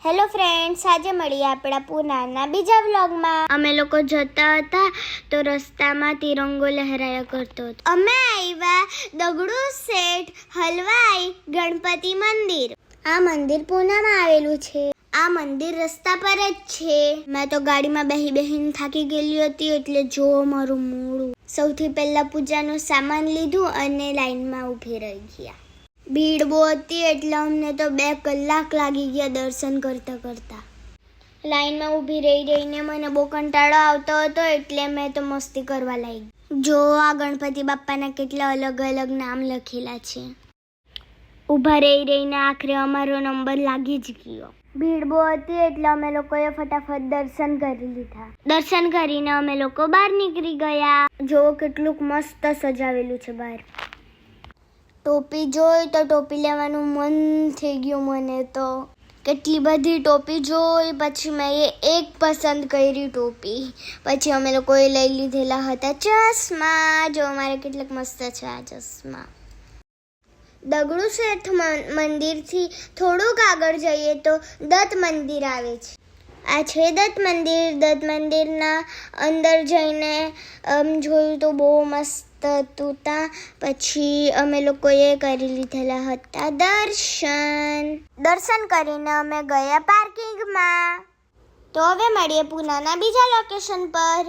Hello friends, આજે મળીએ આપણા પૂનાના બીજા વ્લોગમાં. અમે લોકો જતા હતા તો રસ્તામાં તિરંગો લહેરાયા કરતો હતો. અમે આવ્યા દગડુ શેઠ હલવાઈ ગણપતિ મંદિર. આ મંદિર પૂનામાં આવેલું છે. આ મંદિર રસ્તા પર જ છે. મેં તો ગાડીમાં બેહીને થાકી ગયેલી હતી, એટલે જો મારું મોડું. સૌથી પહેલા પૂજાનું સામાન લીધું અને લાઈનમાં ઊભી રહી ગયા. ભીડ બહુ હતી એટલે અમને તો 2 કલાક લાગી ગયા દર્શન કરતા. લાઈનમાં ઊભી રહીને મને બહુ કંટાળો આવતો હતો, એટલે મેં તો મસ્તી કરવા લાગી. જો આ ગણપતિ બાપ્પાના કેટલા અલગ અલગ નામ લખેલા છે. ઊભા રહીને આખરે અમારો નંબર લાગી જ ગયો. ભીડ બહુ હતી એટલે અમે લોકોએ ફટાફટ દર્શન કરી લીધા. દર્શન કરીને અમે લોકો બહાર નીકળી ગયા. જો કેટલું મસ્ત સજાવેલું છે બહાર. ટોપી જોઈ તો ટોપી લેવાનું મન થઈ ગયું મને તો. કેટલી બધી ટોપી જોઈ, પછી મેં એક પસંદ કરી ટોપી. પછી અમે લોકોએ લઈ લીધેલા હતા ચશ્મા. જો અમારે કેટલાક મસ્ત છે આ ચશ્મા. દગડુ શેઠ મંદિરથી થોડુંક આગળ જઈએ તો દત્ત મંદિર આવે છે. આ છે દત્ત મંદિર. દત્ત મંદિરના અંદર જઈને જોયું તો બહુ મસ્ત હતું ત્યાં. પછી અમે લોકોએ કરી લીધેલા હતા દર્શન કરીને અમે ગયા પાર્કિંગમાં. તો હવે મળીએ પૂનાના બીજા લોકેશન પર.